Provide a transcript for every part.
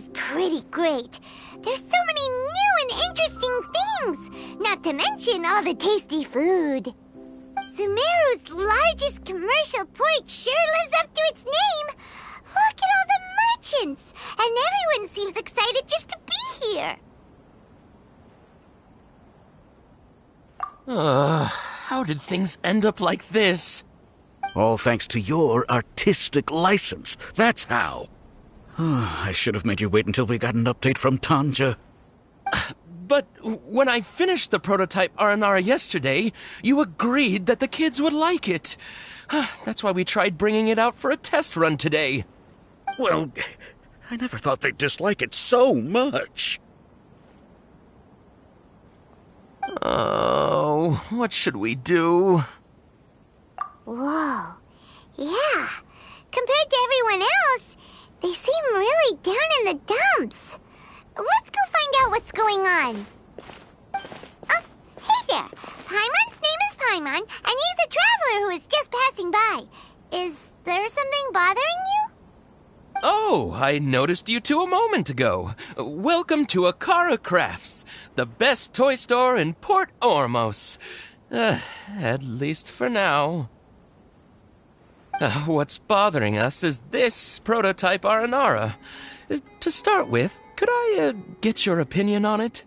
is pretty great. There's so many new and interesting things, not to mention all the tasty food. Sumeru's largest commercial port sure lives up to its name. Look at all the merchants, and everyone seems excited just to be here. How did things end up like this? All thanks to your artistic license. That's how. I should have made you wait until we got an update from Tanger. But when I finished the prototype Aranara yesterday, you agreed that the kids would like it. That's why we tried bringing it out for a test run today. Well, I never thought they'd dislike it so much. Oh, what should we do? Whoa. Yeah. Compared to everyone else, they seem really down in the dumps. Let's go find out what's going on. Oh, hey there. Paimon's name is Paimon, and he's a traveler who is just passing by. Is there something bothering you? Oh, I noticed you two a moment ago. Welcome to Akara Crafts, the best toy store in Port Ormos. At least for now. What's bothering us is this prototype Aranara. To start with, could I get your opinion on it?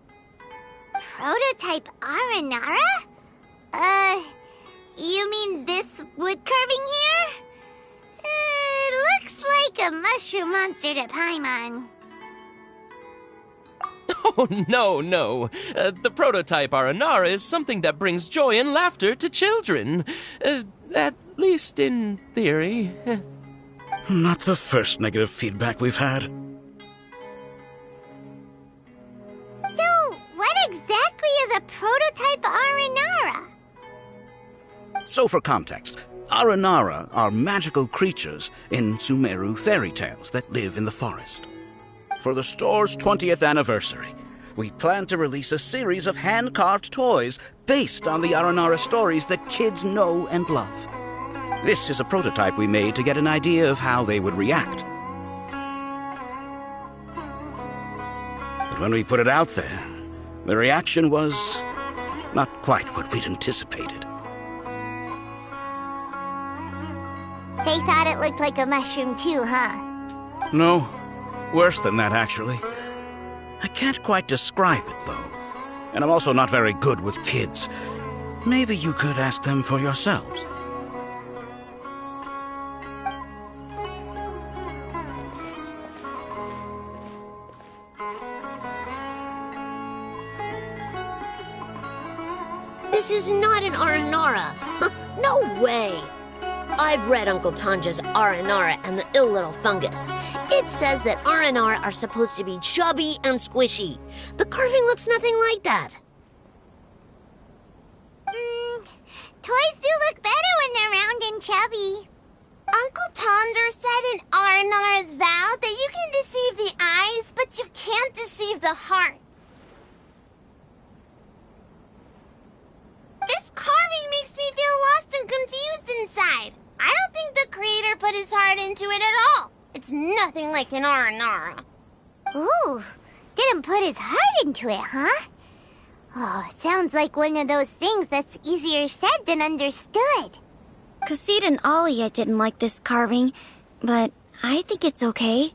Prototype Aranara? You mean this wood carving here? It looks like a mushroom monster to Paimon. Oh, no. The prototype Aranara is something that brings joy and laughter to children. At least in theory. Not the first negative feedback we've had. So, what exactly is a prototype Aranara? So for context, Aranara are magical creatures in Sumeru fairy tales that live in the forest. For the store's 20th anniversary, we plan to release a series of hand-carved toys based on the Aranara stories that kids know and love. This is a prototype we made to get an idea of how they would react. But when we put it out there, the reaction was not quite what we'd anticipated. They thought it looked like a mushroom too, huh? No, worse than that, actually. I can't quite describe it, though. And I'm also not very good with kids. Maybe you could ask them for yourselves. This is not an Aranara. No way. I've read Uncle Tanja's Aranara and the Ill Little Fungus. It says that Aranara are supposed to be chubby and squishy. The carving looks nothing like that. Toys do look better when they're round and chubby. Uncle Tanger said in Aranara's vow that you can deceive the eyes, but you can't deceive the heart. This carving makes me feel lost and confused inside. I don't think the creator put his heart into it at all. It's nothing like an Aranara. Ooh, didn't put his heart into it, huh? Oh, sounds like one of those things that's easier said than understood. Cassid and Alia didn't like this carving, but I think it's okay.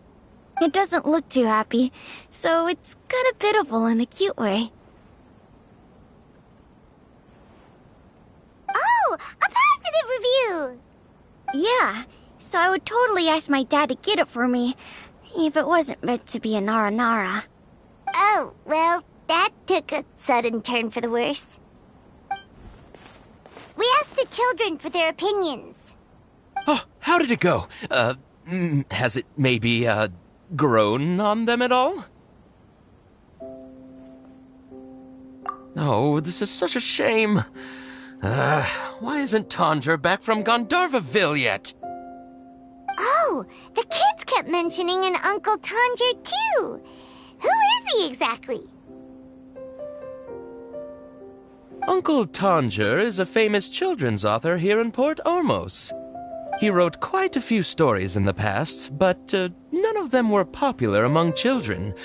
It doesn't look too happy, so it's kind of pitiful in a cute way. Oh, a positive review! Yeah, so I would totally ask my dad to get it for me, if it wasn't meant to be an Aranara. Oh, well, that took a sudden turn for the worse. We asked the children for their opinions. Oh, how did it go? Has it maybe, grown on them at all? Oh, this is such a shame. Why isn't Tanger back from Gandharva Ville yet? Oh, the kids kept mentioning an Uncle Tanger, too. Who is he exactly? Uncle Tanger is a famous children's author here in Port Ormos. He wrote quite a few stories in the past, but none of them were popular among children.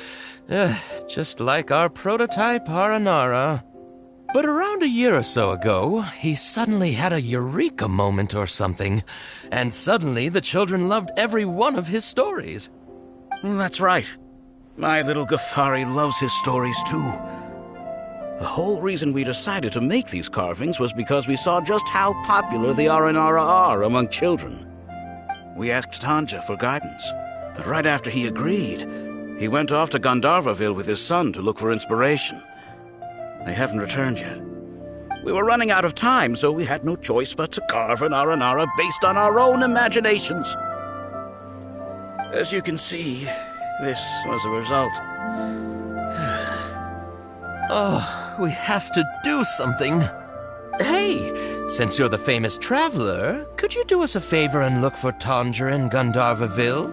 Just like our prototype Aranara. But around a year or so ago, he suddenly had a eureka moment or something, and suddenly the children loved every one of his stories. That's right. My little Ghaffari loves his stories too. The whole reason we decided to make these carvings was because we saw just how popular the Aranara are among children. We asked Tanger for guidance, but right after he agreed, he went off to Gandharva Ville with his son to look for inspiration. They haven't returned yet. We were running out of time, so we had no choice but to carve an Aranara based on our own imaginations. As you can see, this was the result. Oh, we have to do something. Hey, since you're the famous traveler, could you do us a favor and look for Tanger in Gandharva Ville,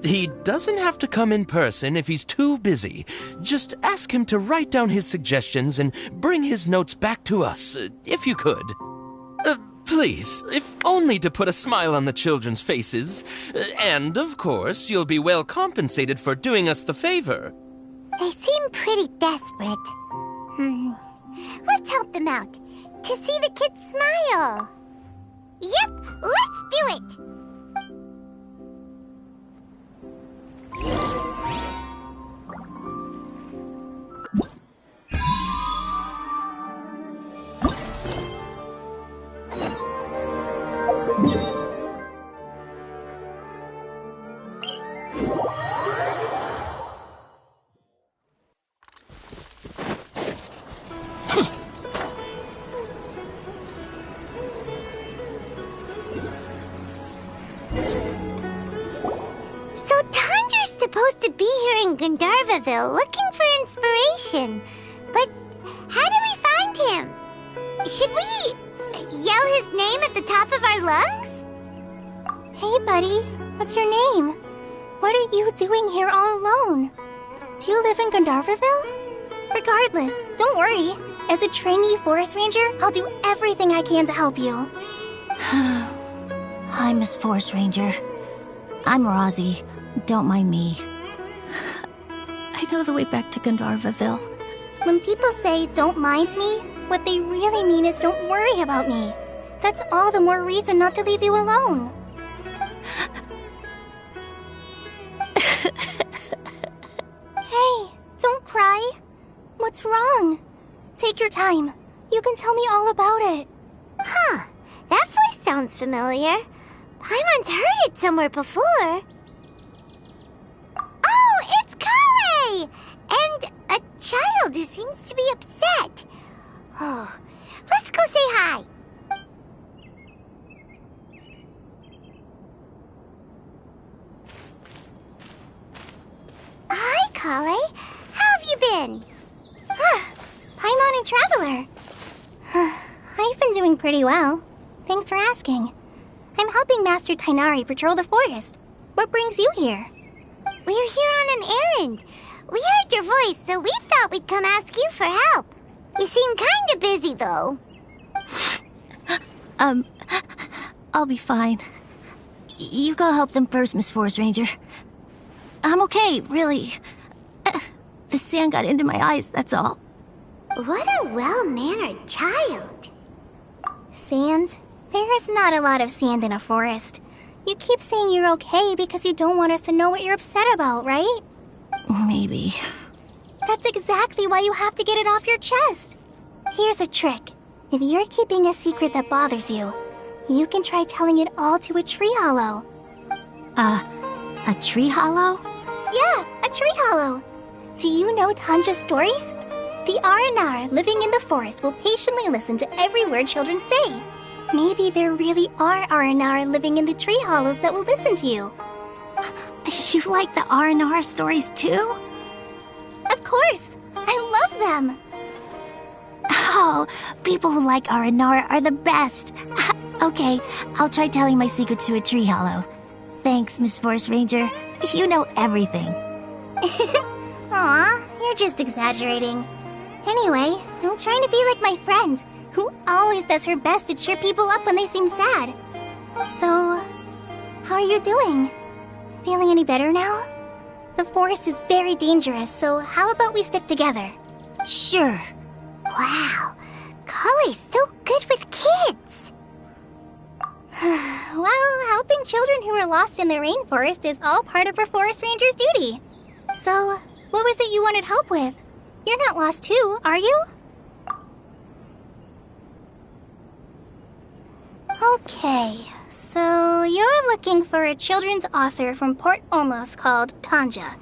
He doesn't have to come in person if he's too busy. Just ask him to write down his suggestions and bring his notes back to us, if you could. Please, if only to put a smile on the children's faces. And, of course, you'll be well compensated for doing us the favor. They seem pretty desperate. Let's help them out. To see the kids smile. Yep, let's do it! Supposed to be here in Gandharva Ville looking for inspiration. But how do we find him? Should we yell his name at the top of our lungs? Hey, buddy. What's your name? What are you doing here all alone? Do you live in Gandharva Ville? Regardless, don't worry. As a trainee forest ranger, I'll do everything I can to help you. Hi, Miss Forest Ranger. I'm Razi. Don't mind me. I know the way back to Gandharva Ville. When people say, don't mind me, what they really mean is don't worry about me. That's all the more reason not to leave you alone. Hey, don't cry. What's wrong? Take your time. You can tell me all about it. Huh, that voice sounds familiar. I once heard it somewhere before. And a child who seems to be upset. Oh, let's go say hi. Hi, Collei. How have you been? Paimon and Traveler. I've been doing pretty well. Thanks for asking. I'm helping Master Tighnari patrol the forest. What brings you here? We're here on an errand. We heard your voice, so we thought we'd come ask you for help. You seem kinda busy, though. I'll be fine. You go help them first, Miss Forest Ranger. I'm okay, really. The sand got into my eyes, that's all. What a well-mannered child. Sand? There is not a lot of sand in a forest. You keep saying you're okay because you don't want us to know what you're upset about, right? Maybe. That's exactly why you have to get it off your chest. Here's a trick. If you're keeping a secret that bothers you, you can try telling it all to a tree hollow. A tree hollow? Yeah, a tree hollow. Do you know Tanja's stories? The Aranara living in the forest will patiently listen to every word children say. Maybe there really are Aranara living in the tree hollows that will listen to you. You like the Aranara stories too? Of course! I love them! Oh, people who like Aranara are the best! Okay, I'll try telling my secrets to a tree hollow. Thanks, Miss Forest Ranger. You know everything. Aw, you're just exaggerating. Anyway, I'm trying to be like my friend, who always does her best to cheer people up when they seem sad. So, how are you doing? Feeling any better now? The forest is very dangerous, so how about we stick together? Sure. Wow, Collei's so good with kids. Well, helping children who are lost in the rainforest is all part of a forest ranger's duty. So, what was it you wanted help with? You're not lost too, are you? Okay, so you're looking for a children's author from Port Ormos called Tanger.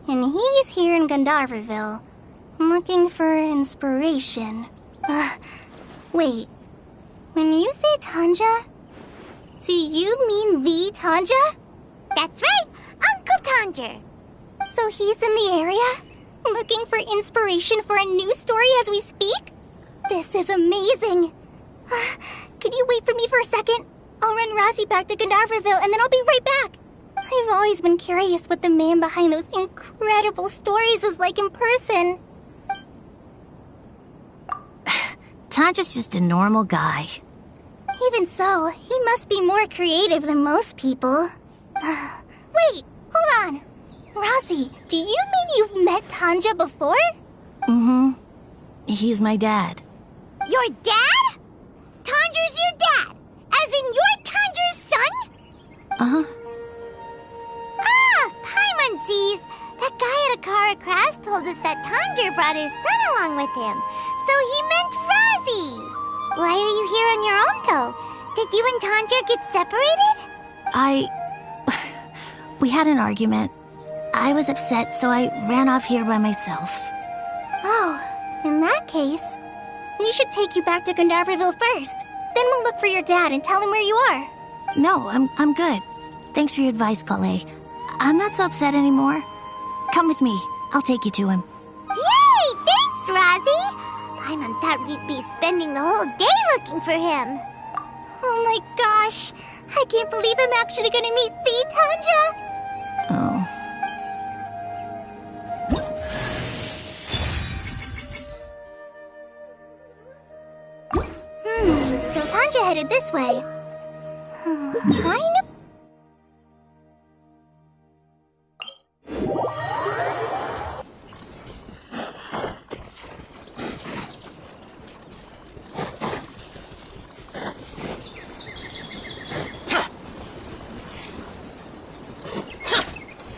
And he's here in Gandharva Ville, looking for inspiration. Wait, when you say Tanger, do you mean the Tanger? That's right, Uncle Tanger. So he's in the area, looking for inspiration for a new story as we speak? This is amazing. Could you wait for me for a second? I'll run Razi back to Gandharva Ville and then I'll be right back. I've always been curious what the man behind those incredible stories is like in person. Tanger's just a normal guy. Even so, he must be more creative than most people. Wait, hold on. Razi, do you mean you've met Tanger before? Mm-hmm. He's my dad. Your dad? Tanger's your dad? As in you're Tanger's son? Uh-huh. Ah, Paimonsees! That guy at Akara Crafts told us that Tanger brought his son along with him. So he meant Razi. Why are you here on your own, though? Did you and Tanger get separated? We had an argument. I was upset, so I ran off here by myself. Oh, in that case, we should take you back to Gandharva Ville first. Then we'll look for your dad and tell him where you are. No, I'm good. Thanks for your advice, Collei. I'm not so upset anymore. Come with me. I'll take you to him. Yay! Thanks, Razi! Paimon thought we'd be spending the whole day looking for him. Oh my gosh! I can't believe I'm actually gonna meet the Tanger! Oh. So Tanger headed this way.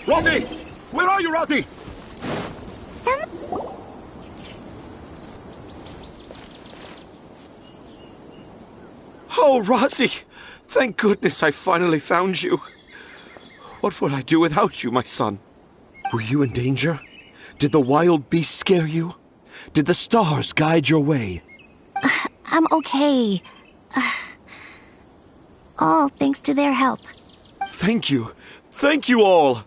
Razi! Where are you, Razi? Oh, Razi! Thank goodness I finally found you. What would I do without you, my son? Were you in danger? Did the wild beasts scare you? Did the stars guide your way? I'm okay. All thanks to their help. Thank you. Thank you all.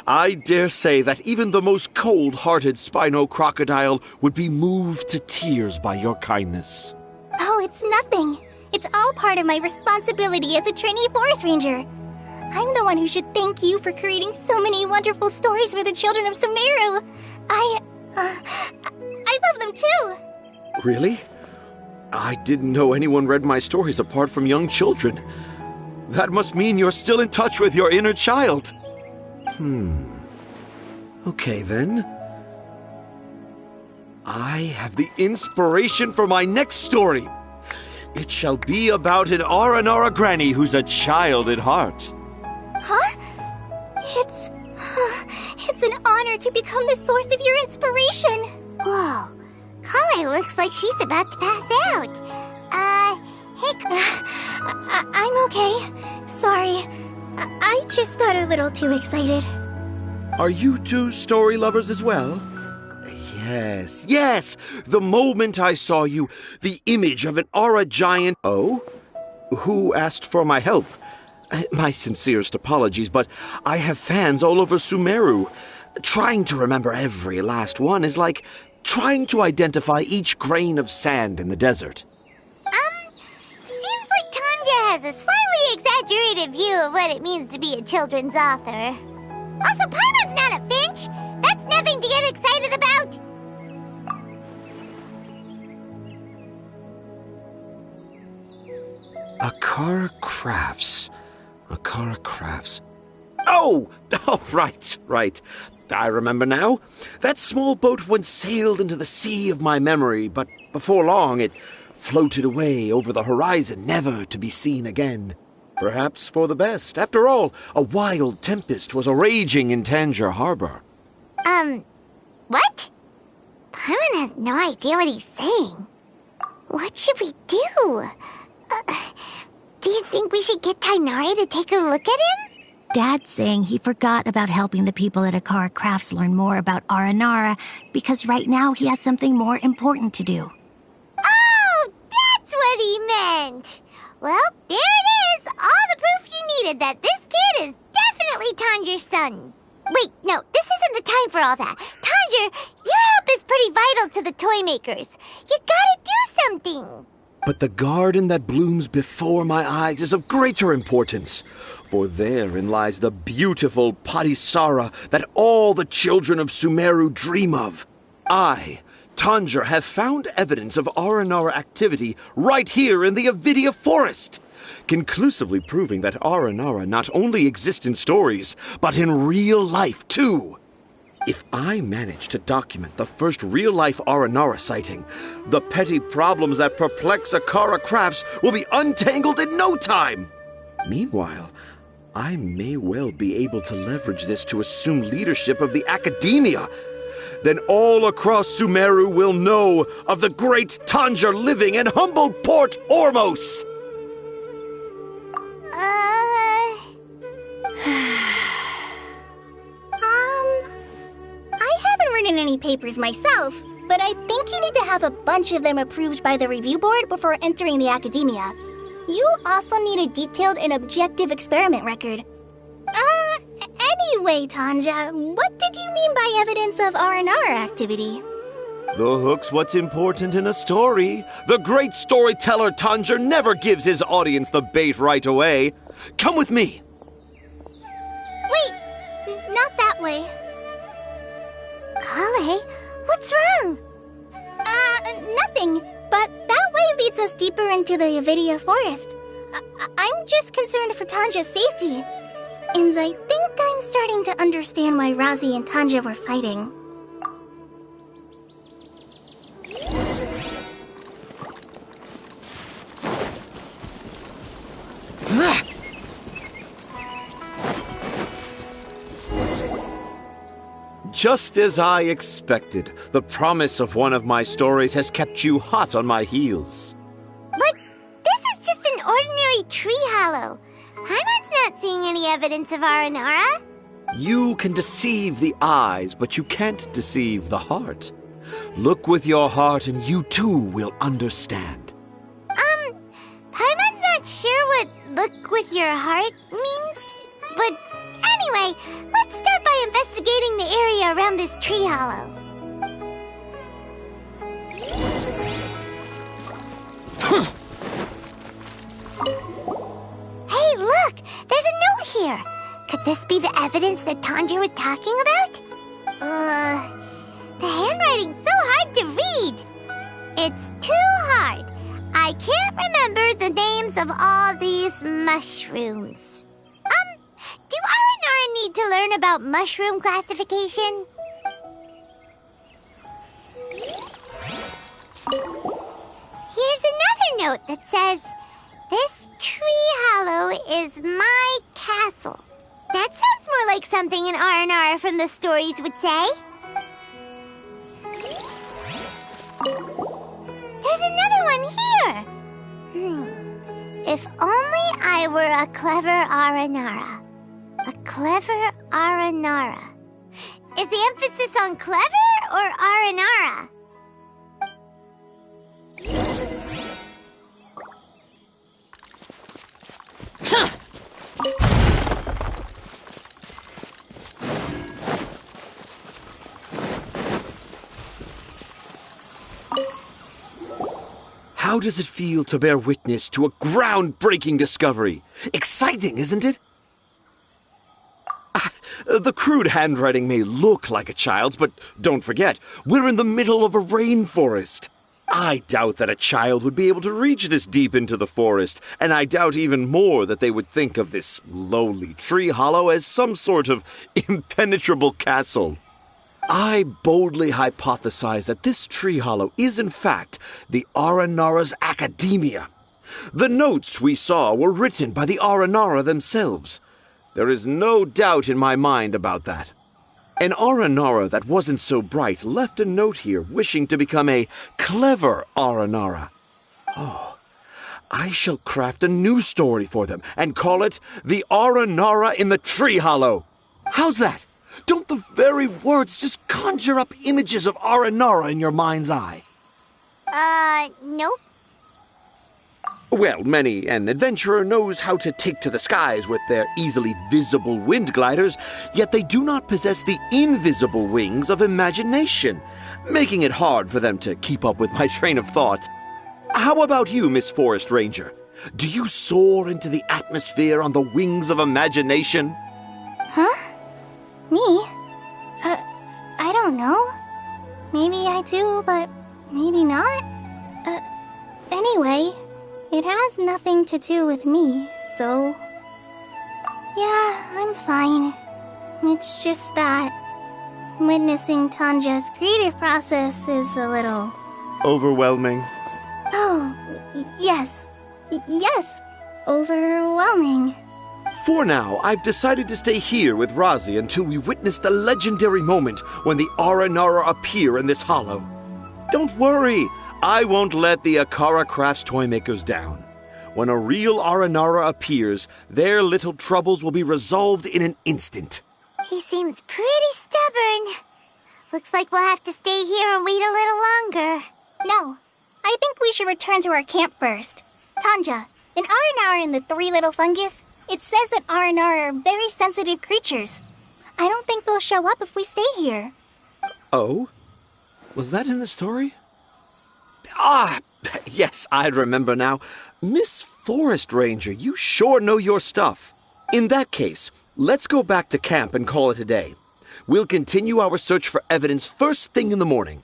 I dare say that even the most cold-hearted Spino crocodile would be moved to tears by your kindness. Oh, it's nothing. It's all part of my responsibility as a trainee forest ranger. I'm the one who should thank you for creating so many wonderful stories for the children of Sumeru. I love them too. Really? I didn't know anyone read my stories apart from young children. That must mean you're still in touch with your inner child. Okay, then. I have the inspiration for my next story. It shall be about an Aranara granny who's a child at heart. Huh? It's an honor to become the source of your inspiration. Whoa, Collei looks like she's about to pass out. I'm okay. Sorry. I just got a little too excited. Are you two story lovers as well? Yes. The moment I saw you, the image of an aura giant... Oh? Who asked for my help? My sincerest apologies, but I have fans all over Sumeru. Trying to remember every last one is like trying to identify each grain of sand in the desert. Seems like Tanger has a slightly exaggerated view of what it means to be a children's author. Also, Paimon's not a finch. That's nothing to get excited about. Akara Crafts. Oh, right. I remember now. That small boat once sailed into the sea of my memory, but before long it floated away over the horizon, never to be seen again. Perhaps for the best. After all, a wild tempest was a-raging in Tanger harbor. What? Paimon has no idea what he's saying. What should we do? Do you think we should get Tainari to take a look at him? Dad's saying he forgot about helping the people at Akara Crafts learn more about Aranara because right now he has something more important to do. Oh, that's what he meant! Well, there it is! All the proof you needed that this kid is definitely Tanger's son. Wait, no, this isn't the time for all that. Tanger, your help is pretty vital to the toy makers. You gotta do something! But the garden that blooms before my eyes is of greater importance, for therein lies the beautiful Patisara that all the children of Sumeru dream of. I, Tanger, have found evidence of Aranara activity right here in the Avidia forest, conclusively proving that Aranara not only exists in stories, but in real life too. If I manage to document the first real-life Aranara sighting, the petty problems that perplex Akara Crafts will be untangled in no time. Meanwhile, I may well be able to leverage this to assume leadership of the academia. Then all across Sumeru will know of the great Tanger living in humble Port Ormos. I haven't written any papers myself, but I think you need to have a bunch of them approved by the review board before entering the academia. You also need a detailed and objective experiment record. Anyway, Tanja, what did you mean by evidence of Aranara activity? The hook's what's important in a story. The great storyteller Tanger never gives his audience the bait right away. Come with me. Wait, not that way. Collei, what's wrong? Nothing. But that way leads us deeper into the Avidia forest. I'm just concerned for Tanja's safety. And I think I'm starting to understand why Razi and Tanja were fighting. Just as I expected, the promise of one of my stories has kept you hot on my heels. But this is just an ordinary tree hollow. Paimon's not seeing any evidence of Aranara. You can deceive the eyes, but you can't deceive the heart. Look with your heart and you too will understand. Paimon's not sure what look with your heart means. But anyway, let's start by investigating the area around this tree hollow. Hey, look! There's a note here! Could this be the evidence that Tanger was talking about? The handwriting's so hard to read. It's too hard. I can't remember the names of all these mushrooms. Do Aranara need to learn about mushroom classification? Here's another note that says, "This tree hollow is my castle." That sounds more like something an Aranara from the stories would say. There's another one here. If only I were a clever Aranara. A clever Aranara. Is the emphasis on clever or Aranara? How does it feel to bear witness to a groundbreaking discovery? Exciting, isn't it? The crude handwriting may look like a child's, but don't forget, we're in the middle of a rainforest. I doubt that a child would be able to reach this deep into the forest, and I doubt even more that they would think of this lowly tree hollow as some sort of impenetrable castle. I boldly hypothesize that this tree hollow is in fact the Aranara's academia. The notes we saw were written by the Aranara themselves. There is no doubt in my mind about that. An Aranara that wasn't so bright left a note here wishing to become a clever Aranara. Oh, I shall craft a new story for them and call it The Aranara in the Tree Hollow. How's that? Don't the very words just conjure up images of Aranara in your mind's eye? Nope. Well, many an adventurer knows how to take to the skies with their easily visible wind gliders, yet they do not possess the invisible wings of imagination, making it hard for them to keep up with my train of thought. How about you, Miss Forest Ranger? Do you soar into the atmosphere on the wings of imagination? Huh? Me? I don't know. Maybe I do, but maybe not. Anyway, it has nothing to do with me, so... Yeah, I'm fine. It's just that witnessing Tanja's creative process is a little... Overwhelming. Oh, yes. Yes, overwhelming. For now, I've decided to stay here with Razi until we witness the legendary moment when the Aranara appear in this hollow. Don't worry, I won't let the Akara Crafts toymakers down. When a real Aranara appears, their little troubles will be resolved in an instant. He seems pretty stubborn. Looks like we'll have to stay here and wait a little longer. No, I think we should return to our camp first. Tanja, in Aranara and the Three Little Fungus, it says that Aranara are very sensitive creatures. I don't think they'll show up if we stay here. Oh? Was that in the story? Ah, yes, I remember now. Miss Forest Ranger, you sure know your stuff. In that case, let's go back to camp and call it a day. We'll continue our search for evidence first thing in the morning.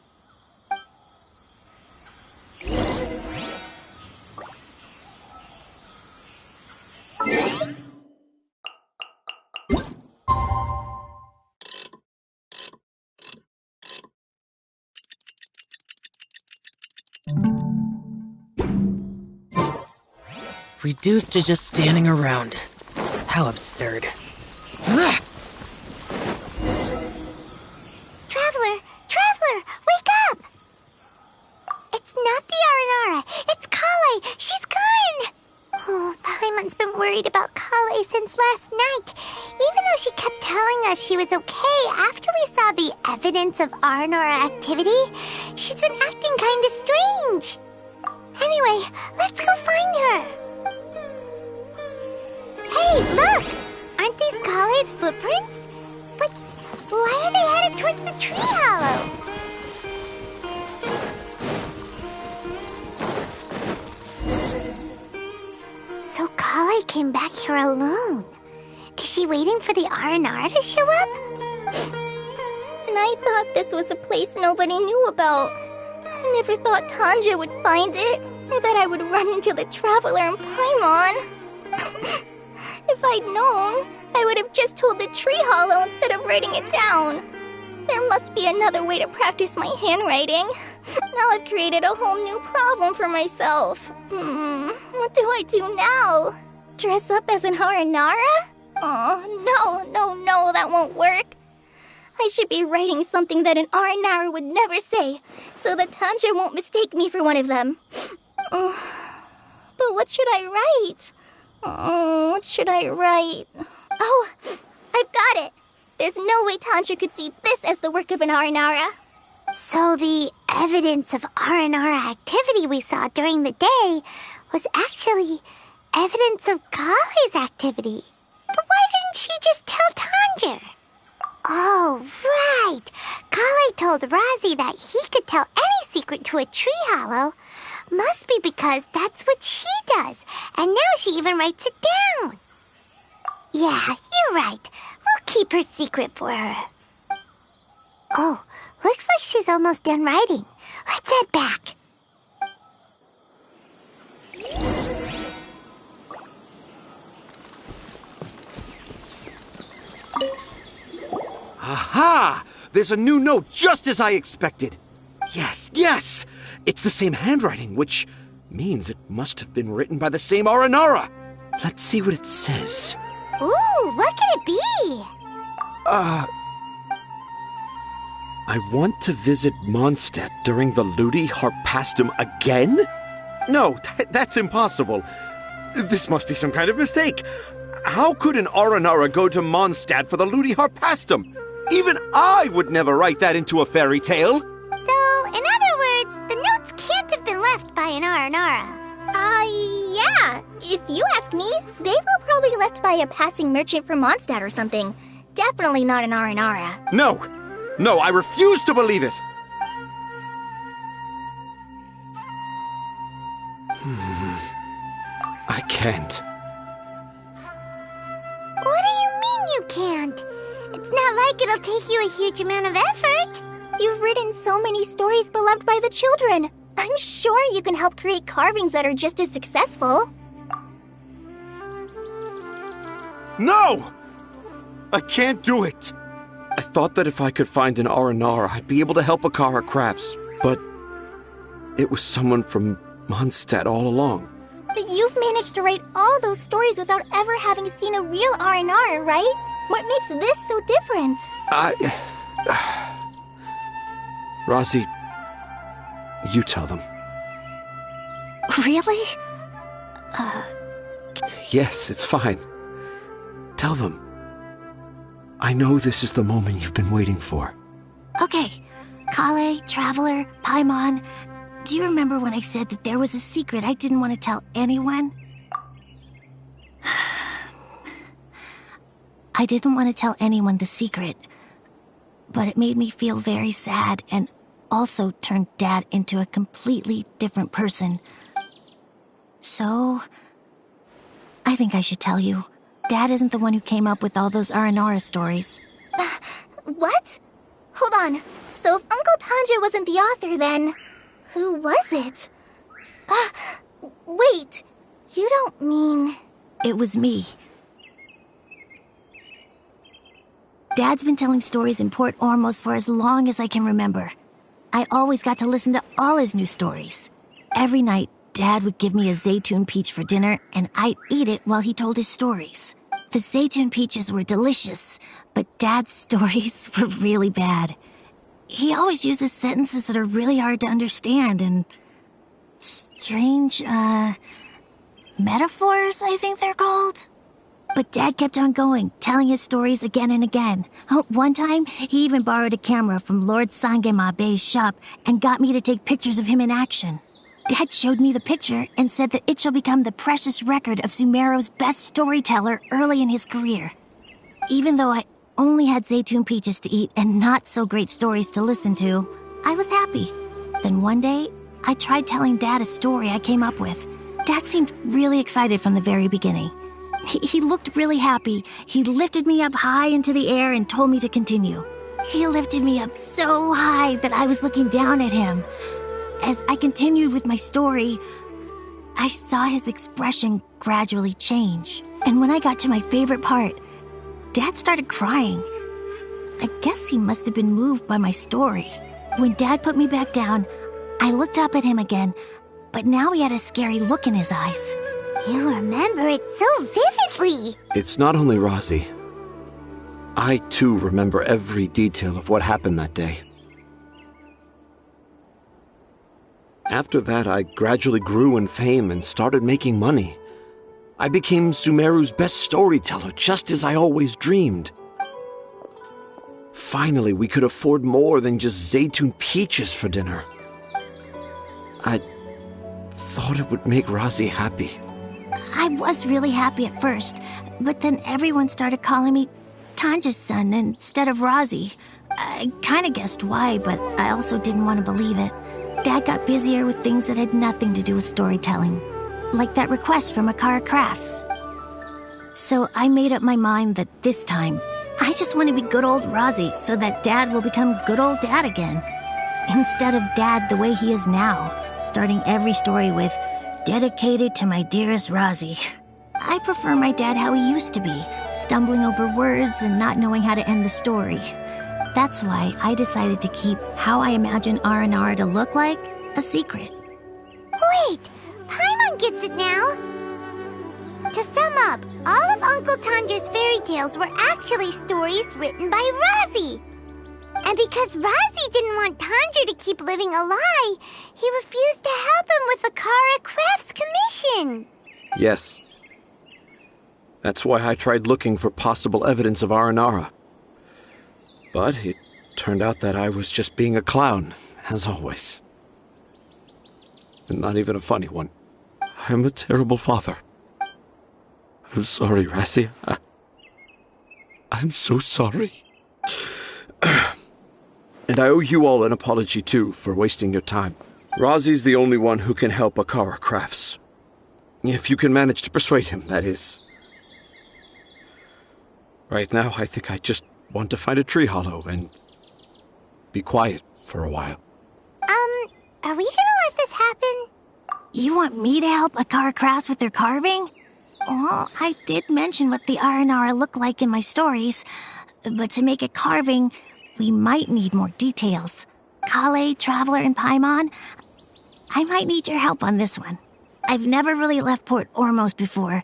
Reduced to just standing around. How absurd. Traveler, wake up! It's not the Aranara, it's Collei. She's gone! Oh, Paimon's been worried about Collei since last night. Even though she kept telling us she was okay after we saw the evidence of Aranara activity, she's been acting kind of strange. Anyway, let's go find her. Hey, look! Aren't these Collei's footprints? But why are they headed towards the tree hollow? So Collei came back here alone. Is she waiting for the Aranara to show up? And I thought this was a place nobody knew about. I never thought Tanja would find it, or that I would run into the Traveler and Paimon. If I'd known, I would have just told the tree hollow instead of writing it down. There must be another way to practice my handwriting. Now I've created a whole new problem for myself. What do I do now? Dress up as an Aranara? Oh, no, that won't work. I should be writing something that an Aranara would never say, so that Tanja won't mistake me for one of them. But what should I write? What should I write? Oh, I've got it! There's no way Tanger could see this as the work of an Aranara. So the evidence of Aranara activity we saw during the day was actually evidence of Collei's activity. But why didn't she just tell Tanger? Oh, right! Collei told Razi that he could tell any secret to a tree hollow. Must be because that's what she does, and now she even writes it down. Yeah, you're right. We'll keep her secret for her. Oh, looks like she's almost done writing. Let's head back. Aha! There's a new note just as I expected. Yes, yes! It's the same handwriting, which means it must have been written by the same Aranara. Let's see what it says. Ooh, what could it be? I want to visit Mondstadt during the Ludi Harpastum again? No, that's impossible. This must be some kind of mistake. How could an Aranara go to Mondstadt for the Ludi Harpastum? Even I would never write that into a fairy tale. So, in other words, the notes can't have been left by an Aranara. Yeah. If you ask me, they were probably left by a passing merchant from Mondstadt or something. Definitely not an Aranara. No, I refuse to believe it. I can't. What do you mean you can't? It's not like it'll take you a huge amount of effort. You've written so many stories beloved by the children. I'm sure you can help create carvings that are just as successful. No! I can't do it. I thought that if I could find an Aranara, I'd be able to help Akara Crafts, but it was someone from Mondstadt all along. But you've managed to write all those stories without ever having seen a real Aranara, right? What makes this so different? Razi, you tell them. Really? Yes, it's fine. Tell them. I know this is the moment you've been waiting for. Okay. Collei, Traveler, Paimon. Do you remember when I said that there was a secret I didn't want to tell anyone? I didn't want to tell anyone the secret, but it made me feel very sad and also turned Dad into a completely different person. So, I think I should tell you. Dad isn't the one who came up with all those Aranara stories. What? Hold on. So if Uncle Tanger wasn't the author, then who was it? Wait. You don't mean... It was me. Dad's been telling stories in Port Ormos for as long as I can remember. I always got to listen to all his new stories. Every night, Dad would give me a Zaytun peach for dinner, and I'd eat it while he told his stories. The Zaytun peaches were delicious, but Dad's stories were really bad. He always uses sentences that are really hard to understand and strange, metaphors, I think they're called. But Dad kept on going, telling his stories again and again. One time, he even borrowed a camera from Lord Sangema Bey's shop and got me to take pictures of him in action. Dad showed me the picture and said that it shall become the precious record of Sumeru's best storyteller early in his career. Even though I only had Zaytun peaches to eat and not so great stories to listen to, I was happy. Then one day, I tried telling Dad a story I came up with. Dad seemed really excited from the very beginning. He looked really happy. He lifted me up high into the air and told me to continue. He lifted me up so high that I was looking down at him. As I continued with my story, I saw his expression gradually change. And when I got to my favorite part, Dad started crying. I guess he must have been moved by my story. When Dad put me back down, I looked up at him again, but now he had a scary look in his eyes. You remember it so vividly. It's not only Razi. I, too, remember every detail of what happened that day. After that, I gradually grew in fame and started making money. I became Sumeru's best storyteller, just as I always dreamed. Finally, we could afford more than just Zaytun peaches for dinner. I thought it would make Razi happy. I was really happy at first, but then everyone started calling me Tanger's son instead of Razi. I kind of guessed why, but I also didn't want to believe it. Dad got busier with things that had nothing to do with storytelling, like that request from Akara Crafts. So I made up my mind that this time, I just want to be good old Razi so that Dad will become good old Dad again. Instead of Dad the way he is now, starting every story with, "Dedicated to my dearest Razi." I prefer my dad how he used to be, stumbling over words and not knowing how to end the story. That's why I decided to keep how I imagine Aranara to look like a secret. Wait, Paimon gets it now. To sum up, all of Uncle Tanger's fairy tales were actually stories written by Razi. And because Razi didn't want Tanger to keep living a lie, he refused to help him with the Kara Crafts commission. Yes. That's why I tried looking for possible evidence of Aranara. But it turned out that I was just being a clown, as always. And not even a funny one. I'm a terrible father. I'm sorry, Razi. I'm so sorry. And I owe you all an apology, too, for wasting your time. Razi's the only one who can help Akara Crafts. If you can manage to persuade him, that is. Right now, I think I just want to find a tree hollow and be quiet for a while. Are we gonna let this happen? You want me to help Akara Crafts with their carving? Well, I did mention what the Aranara look like in my stories, but to make a carving, we might need more details. Collei, Traveler, and Paimon, I might need your help on this one. I've never really left Port Ormos before.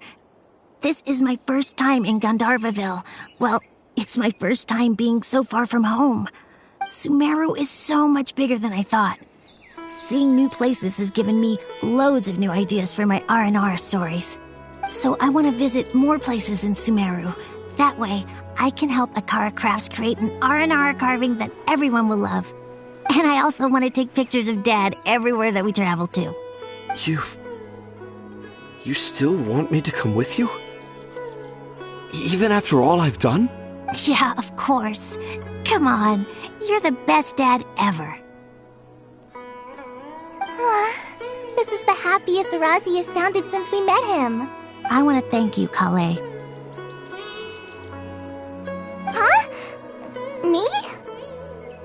This is my first time in Gandharva Ville. Well, it's my first time being so far from home. Sumeru is so much bigger than I thought. Seeing new places has given me loads of new ideas for my Aranara stories. So I want to visit more places in Sumeru. That way, I can help Akara Crafts create an Aranara carving that everyone will love. And I also want to take pictures of Dad everywhere that we travel to. You still want me to come with you? Even after all I've done? Yeah, of course. Come on, you're the best dad ever. This is the happiest Razi has sounded since we met him. I want to thank you, Collei. Huh? Me?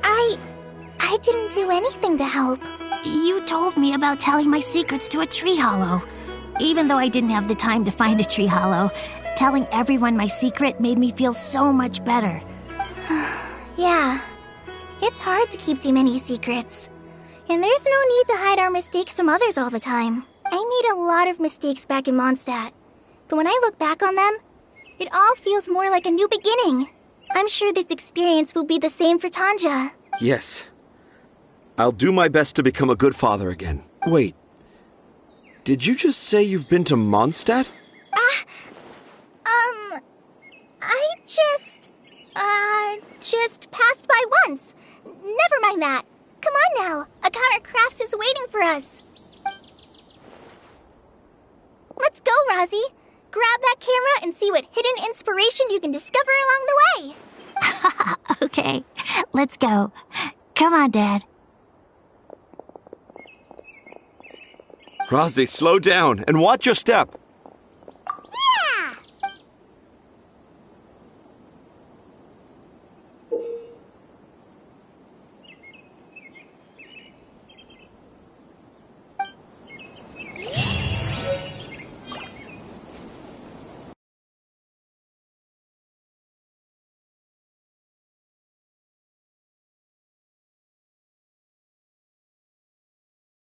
I didn't do anything to help. You told me about telling my secrets to a tree hollow. Even though I didn't have the time to find a tree hollow, telling everyone my secret made me feel so much better. Yeah, it's hard to keep too many secrets. And there's no need to hide our mistakes from others all the time. I made a lot of mistakes back in Mondstadt. But when I look back on them, it all feels more like a new beginning. I'm sure this experience will be the same for Tanja. Yes. I'll do my best to become a good father again. Wait. Did you just say you've been to Mondstadt? I just passed by once. Never mind that. Come on now. Akara Crafts is waiting for us. Let's go, Razi. Grab that camera and see what hidden inspiration you can discover along the way. Okay, let's go. Come on, Dad. Razi, slow down and watch your step.